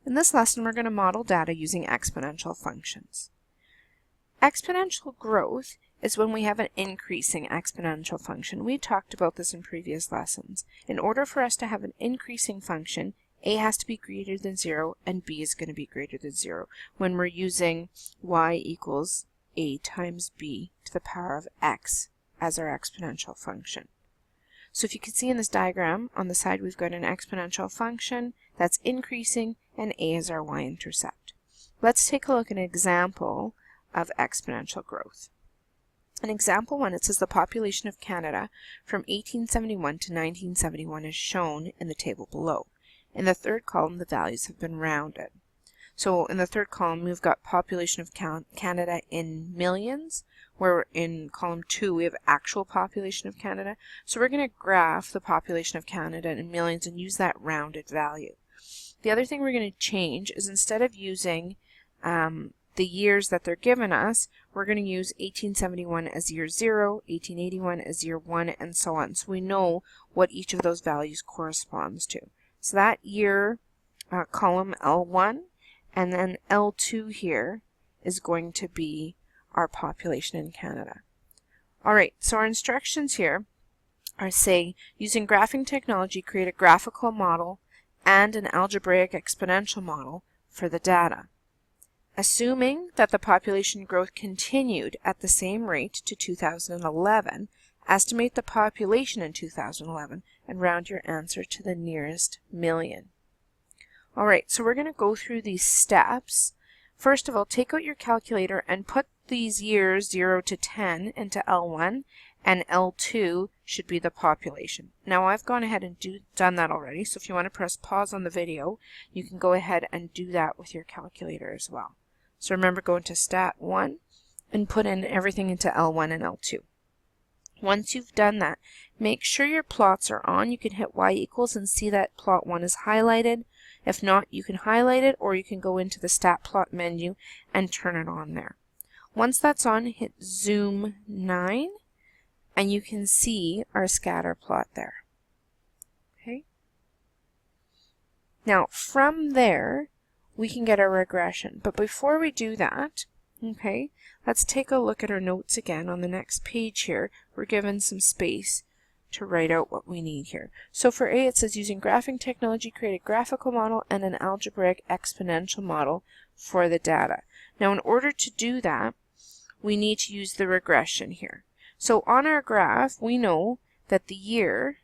In this lesson, we're going to model data using exponential functions. Exponential growth is when we have an increasing exponential function. We talked about this in previous lessons. In order for us to have an increasing function, a has to be greater than 0 and b is going to be greater than 0 when we're using y equals a times b to the power of x as our exponential function. So if you can see in this diagram, on the side we've got an exponential function that's increasing and a is our y-intercept. Let's take a look at an example of exponential growth. In example 1, it says the population of Canada from 1871 to 1971 is shown in the table below. In the third column, the values have been rounded. So in the third column, we've got population of Canada in millions, where in column 2 we have actual population of Canada. So we're going to graph the population of Canada in millions and use that rounded value. The other thing we're going to change is instead of using the years that they're given us, we're going to use 1871 as year 0, 1881 as year 1, and so on. So we know what each of those values corresponds to. So that year column L1 and then L2 here is going to be our population in Canada. Alright, so our instructions here are say, using graphing technology, create a graphical model and an algebraic exponential model for the data. Assuming that the population growth continued at the same rate to 2011, estimate the population in 2011 and round your answer to the nearest million. Alright, so we're going to go through these steps. First of all, take out your calculator and put these years 0 to 10 into L1, and L2 should be the population. Now I've gone ahead and done that already, so if you want to press pause on the video, you can go ahead and do that with your calculator as well. So remember, go into Stat 1 and put in everything into L1 and L2. Once you've done that, make sure your plots are on. You can hit y equals and see that plot 1 is highlighted. If not, you can highlight it, or you can go into the Stat Plot menu and turn it on there. Once that's on, hit Zoom 9, and you can see our scatter plot there. Okay. Now, from there, we can get our regression. But before we do that, okay, let's take a look at our notes again on the next page here. We're given some space to write out what we need here. So for A, it says using graphing technology, create a graphical model and an algebraic exponential model for the data. Now, in order to do that, we need to use the regression here. So on our graph, we know that the year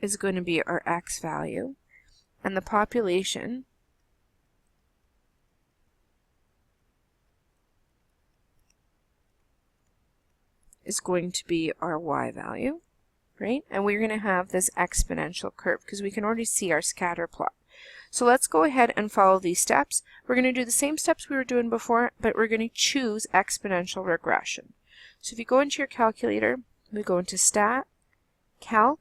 is going to be our x value, and the population is going to be our y value, right? And we're going to have this exponential curve because we can already see our scatter plot. So let's go ahead and follow these steps. We're going to do the same steps we were doing before, but we're going to choose exponential regression. So if you go into your calculator, we go into Stat, Calc.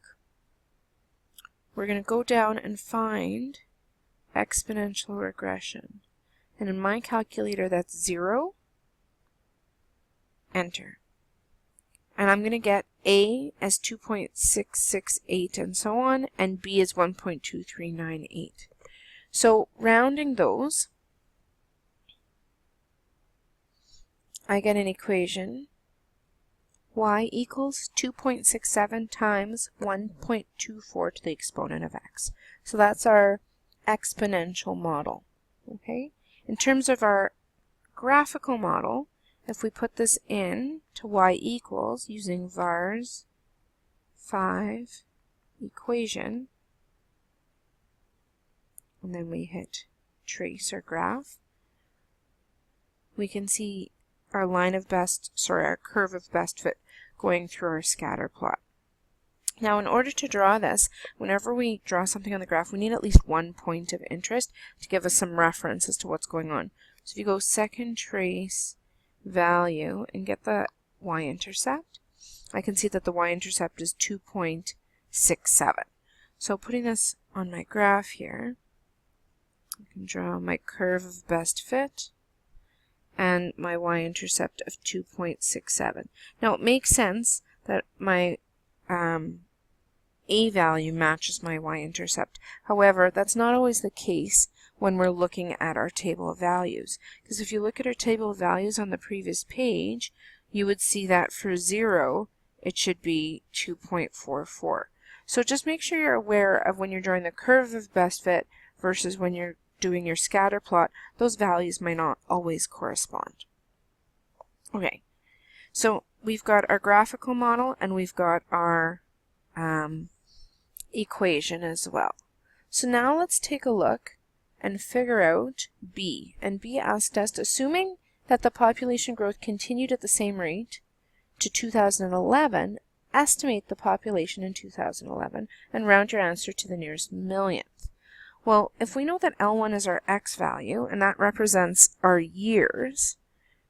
We're going to go down and find exponential regression. And in my calculator, that's 0. Enter. And I'm going to get A as 2.668 and so on, and B is 1.2398. So rounding those, I get an equation, y equals 2.67 times 1.24 to the exponent of x. So that's our exponential model. Okay. In terms of our graphical model, if we put this in to y equals using vars 5 equation, and then we hit trace or graph, we can see our our curve of best fit going through our scatter plot. Now, in order to draw this, whenever we draw something on the graph, we need at least one point of interest to give us some reference as to what's going on. So if you go second trace value and get the y-intercept, I can see that the y-intercept is 2.67. So putting this on my graph here, I can draw my curve of best fit and my y-intercept of 2.67. Now it makes sense that my a value matches my y-intercept. However, that's not always the case when we're looking at our table of values. Because if you look at our table of values on the previous page, you would see that for 0, it should be 2.44. So just make sure you're aware of when you're drawing the curve of best fit versus when you're doing your scatter plot, those values might not always correspond. Okay, so we've got our graphical model and we've got our equation as well. So now let's take a look and figure out B. And B asked us, assuming that the population growth continued at the same rate to 2011, estimate the population in 2011 and round your answer to the nearest millionth. Well, if we know that L1 is our X value, and that represents our years,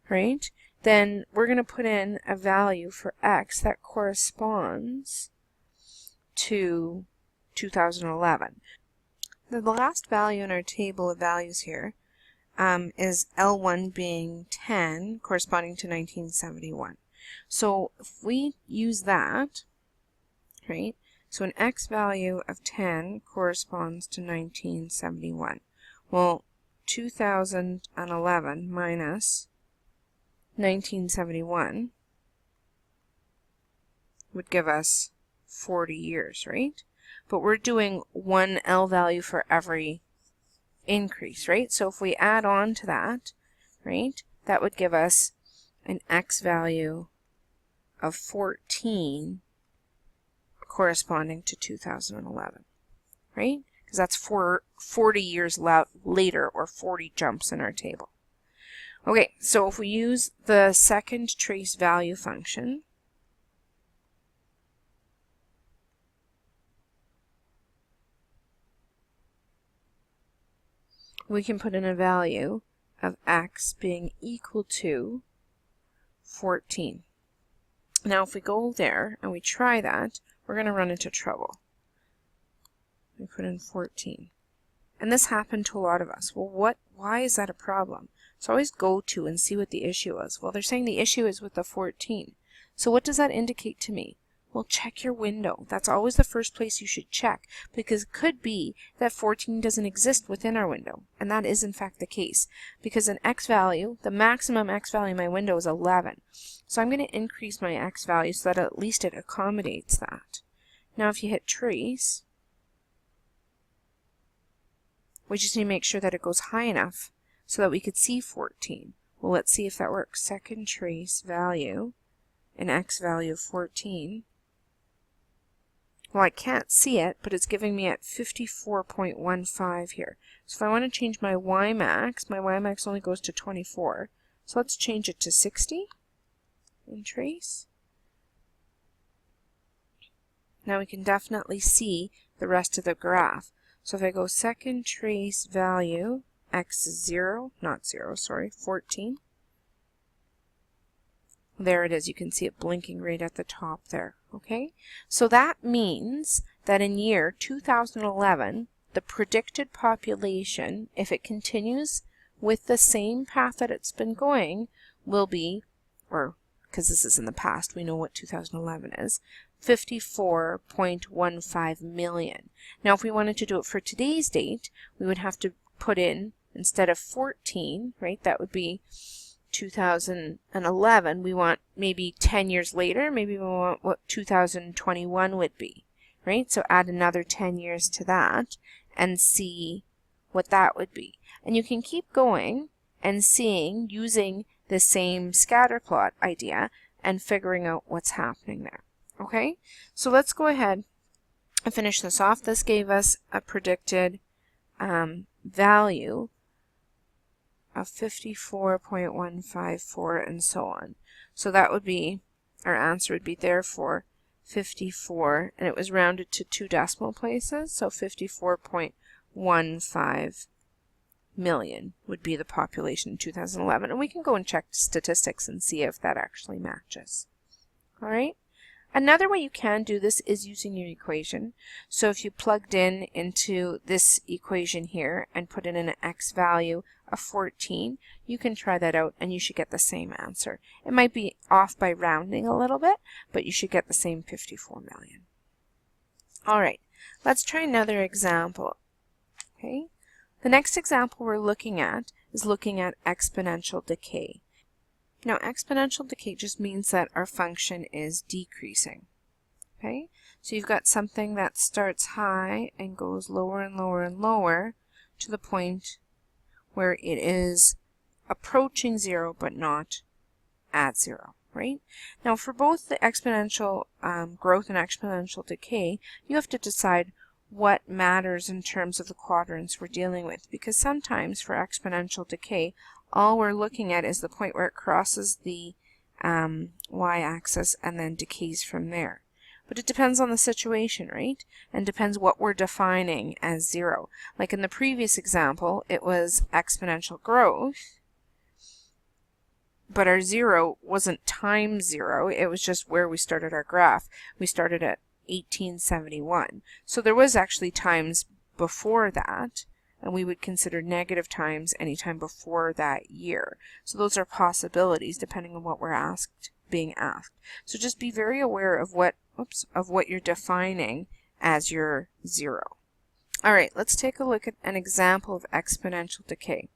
right, then we're going to put in a value for X that corresponds to 2011. The last value in our table of values here is L1 being 10, corresponding to 1971. So if we use that, right, so an X value of 10 corresponds to 1971. Well, 2011 minus 1971 would give us 40 years, right? But we're doing one L value for every increase, right? So if we add on to that, right, that would give us an X value of 14 corresponding to 2011, right? Because that's 40 years later, or 40 jumps in our table. Okay, so if we use the second trace value function, we can put in a value of X being equal to 14. Now if we go there and we try that, we're going to run into trouble. We put in 14. And this happened to a lot of us. Well, why is that a problem? So always go to and see what the issue is. Well, they're saying the issue is with the 14. So what does that indicate to me? Well, check your window. That's always the first place you should check, because it could be that 14 doesn't exist within our window. And that is in fact the case, because an X value, the maximum X value in my window is 11. So I'm going to increase my X value so that at least it accommodates that. Now if you hit trace, we just need to make sure that it goes high enough so that we could see 14. Well, let's see if that works. Second trace value, an X value of 14. Well, I can't see it, but it's giving me at 54.15 here. So if I want to change my Y max only goes to 24. So let's change it to 60 and trace. Now we can definitely see the rest of the graph. So if I go second trace value, X is 0, not 0, sorry, 14. There it is. You can see it blinking right at the top there. Okay, so that means that in year 2011, the predicted population, if it continues with the same path that it's been going, will be, or because this is in the past, we know what 2011 is, 54.15 million. Now, if we wanted to do it for today's date, we would have to put in, instead of 14, right, that would be 2011, we want maybe 10 years later, maybe we want what 2021 would be, right? So add another 10 years to that and see what that would be. And you can keep going and seeing, using the same scatter plot idea and figuring out what's happening there. Okay, so let's go ahead and finish this off. This gave us a predicted value of 54.154 and so on. So that would be, our answer would be therefore 54, and it was rounded to 2 decimal places, so 54.15 million would be the population in 2011. And we can go and check statistics and see if that actually matches. All right. Another way you can do this is using your equation. So if you plugged in into this equation here and put in an X value of 14, you can try that out and you should get the same answer. It might be off by rounding a little bit, but you should get the same 54 million. All right, let's try another example. Okay, the next example we're looking at is looking at exponential decay. Now, exponential decay just means that our function is decreasing. Okay, so you've got something that starts high and goes lower and lower and lower to the point where it is approaching zero but not at zero, right? Now, for both the exponential growth and exponential decay, you have to decide what matters in terms of the quadrants we're dealing with, because sometimes for exponential decay, all we're looking at is the point where it crosses the y-axis and then decays from there. But it depends on the situation, right? And depends what we're defining as zero. Like in the previous example, it was exponential growth, but our zero wasn't times zero, it was just where we started our graph. We started at 1871. So there was actually times before that, and we would consider negative times anytime before that year. So those are possibilities depending on what we're being asked. So just be very aware of what you're defining as your zero. All right, let's take a look at an example of exponential decay.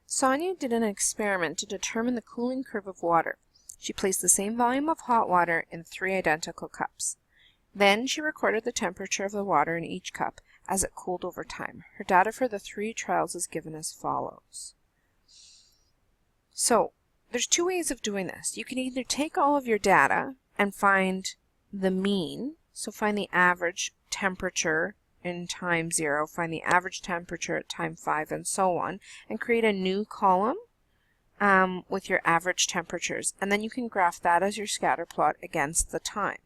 Sonia did an experiment to determine the cooling curve of water. She placed the same volume of hot water in 3 identical cups. Then she recorded the temperature of the water in each cup as it cooled over time. Her data for the 3 trials is given as follows. So there's 2 ways of doing this. You can either take all of your data and find the mean, so find the average temperature in time 0, find the average temperature at time 5, and so on, and create a new column with your average temperatures, and then you can graph that as your scatter plot against the time.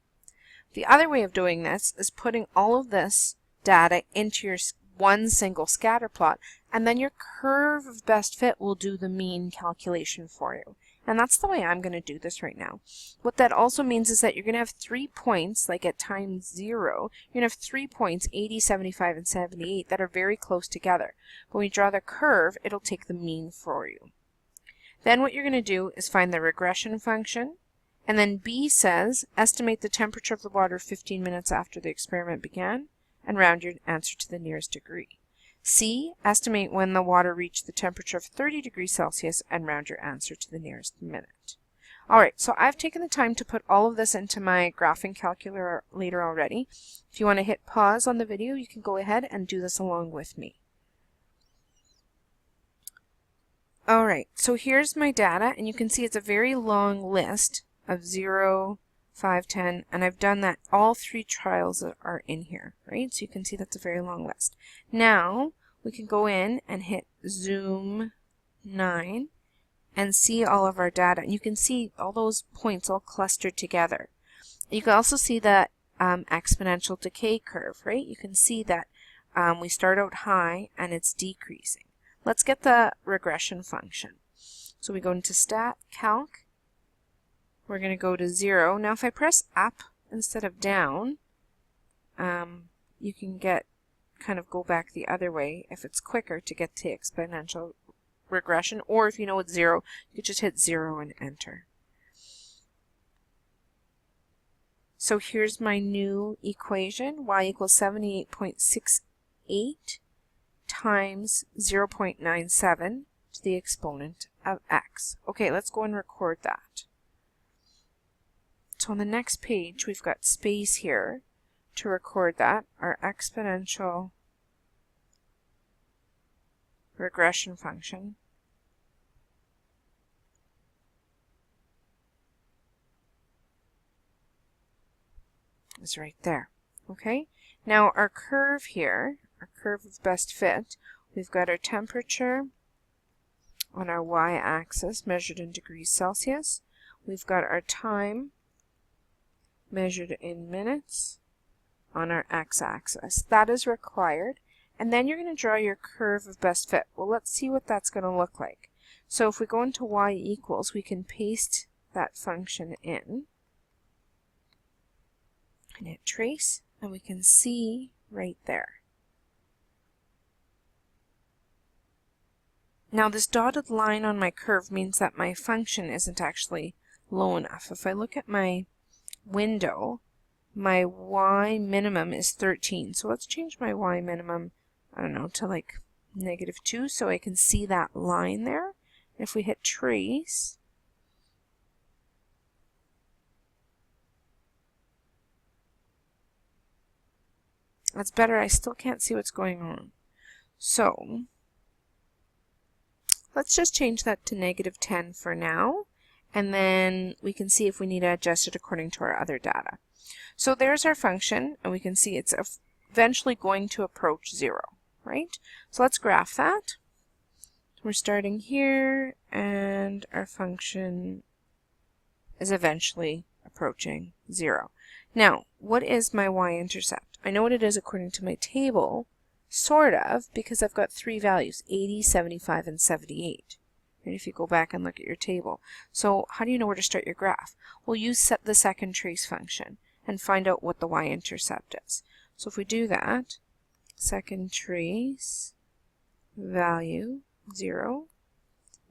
The other way of doing this is putting all of this data into your one single scatter plot, and then your curve of best fit will do the mean calculation for you. And that's the way I'm going to do this right now. What that also means is that you're going to have 3 points, like at time 0, you're going to have 3 points, 80, 75, and 78, that are very close together. When we draw the curve, it'll take the mean for you. Then what you're going to do is find the regression function, and then B says, estimate the temperature of the water 15 minutes after the experiment began, and round your answer to the nearest degree. C, estimate when the water reached the temperature of 30 degrees Celsius, and round your answer to the nearest minute. Alright, so I've taken the time to put all of this into my graphing calculator already. If you want to hit pause on the video, you can go ahead and do this along with me. Alright, so here's my data, and you can see it's a very long list of 0, 5, 10, and I've done that. All 3 trials are in here, right? So you can see that's a very long list. Now we can go in and hit zoom 9 and see all of our data, and you can see all those points all clustered together. You can also see the exponential decay curve, right? You can see that we start out high and it's decreasing. Let's get the regression function. So we go into Stat, Calc. We're going to go to 0. Now if I press up instead of down, you can kind of go back the other way if it's quicker to get to exponential regression, or if you know it's 0, you could just hit 0 and enter. So here's my new equation, y equals 78.68 times 0.97 to the exponent of x. Okay, let's go and record that. So on the next page, we've got space here to record that. Our exponential regression function is right there. Okay, now our curve here, our curve of best fit, we've got our temperature on our y-axis measured in degrees Celsius. We've got our time measured in minutes on our x-axis. That is required. And then you're going to draw your curve of best fit. Well, let's see what that's going to look like. So if we go into y equals, we can paste that function in and hit trace, and we can see right there. Now this dotted line on my curve means that my function isn't actually low enough. If I look at my window, my y minimum is 13. So let's change my y minimum, I don't know, to like -2 so I can see that line there. If we hit trace, that's better. I still can't see what's going on. So let's just change that to -10 for now, and then we can see if we need to adjust it according to our other data. So there's our function, and we can see it's eventually going to approach 0, right? So let's graph that. We're starting here, and our function is eventually approaching 0. Now, what is my y-intercept? I know what it is according to my table, sort of, because I've got 3 values, 80, 75, and 78. And if you go back and look at your table. So how do you know where to start your graph? Well, you set the second trace function and find out what the y-intercept is. So if we do that, second trace value 0,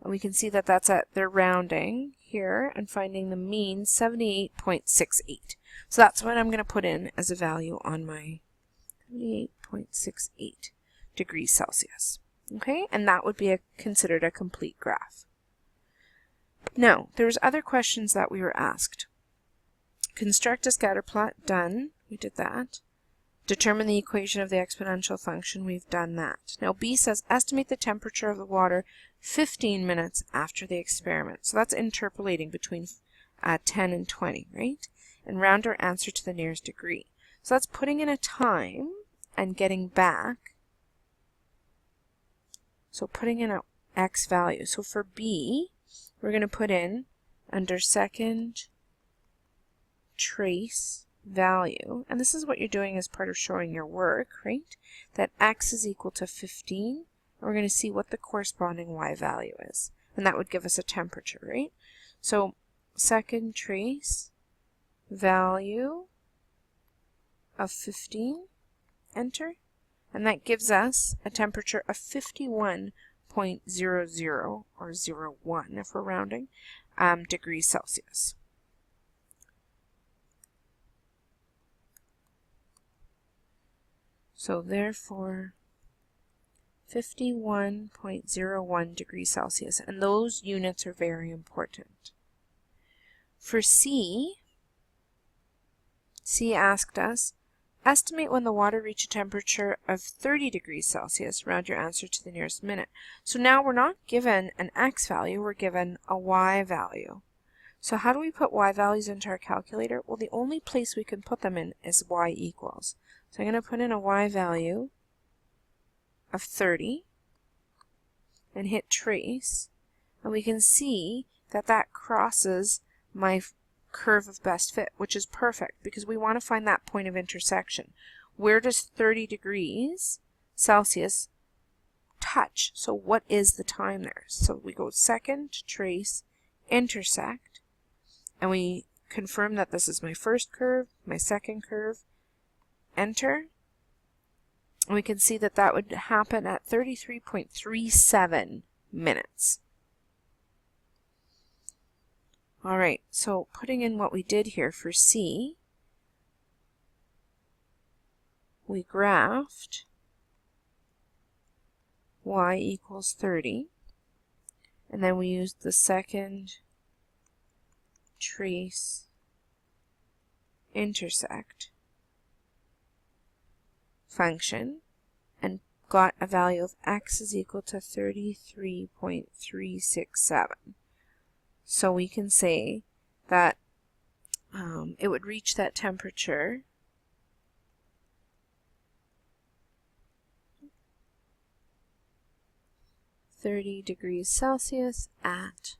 and we can see that that's at their rounding here and finding the mean 78.68. So that's what I'm going to put in as a value on my 78.68 degrees Celsius. Okay, and that would be considered a complete graph. Now, there's other questions that we were asked. Construct a scatter plot, done. We did that. Determine the equation of the exponential function, we've done that. Now B says estimate the temperature of the water 15 minutes after the experiment. So that's interpolating between 10 and 20, right? And round our answer to the nearest degree. So that's putting in a time and getting back. So putting in an x value. So for B, we're going to put in under second trace value, and this is what you're doing as part of showing your work, right? That x is equal to 15, and we're going to see what the corresponding y value is, and that would give us a temperature, right? So second trace value of 15, enter, and that gives us a temperature of 51.00 or 01 if we're rounding degrees Celsius. So therefore 51.01 degrees Celsius, and those units are very important. For C asked us, estimate when the water reached a temperature of 30 degrees Celsius, round your answer to the nearest minute. So now we're not given an x value, we're given a y value. So how do we put y values into our calculator? Well, the only place we can put them in is y equals. So I'm going to put in a y value of 30 and hit trace, and we can see that that crosses my curve of best fit, which is perfect because we want to find that point of intersection. Where does 30 degrees Celsius touch? So what is the time there? So we go second trace intersect, and we confirm that this is my first curve, my second curve, enter, and we can see that that would happen at 33.37 minutes. All right, so putting in what we did here for C, we graphed y equals 30, and then we used the second trace intersect function and got a value of x is equal to 33.367. So we can say that it would reach that temperature (30°C) at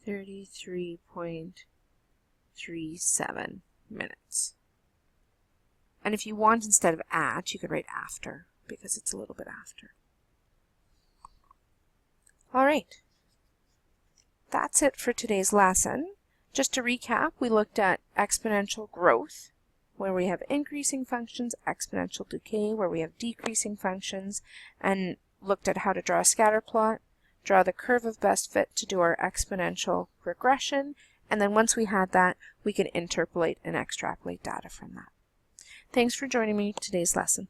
33.37 minutes. And if you want, instead of at, you could write after, because it's a little bit after. All right. That's it for today's lesson. Just to recap, we looked at exponential growth, where we have increasing functions, exponential decay, where we have decreasing functions, and looked at how to draw a scatter plot, draw the curve of best fit to do our exponential regression, And then once we had that, we can interpolate and extrapolate data from that. Thanks for joining me today's lesson.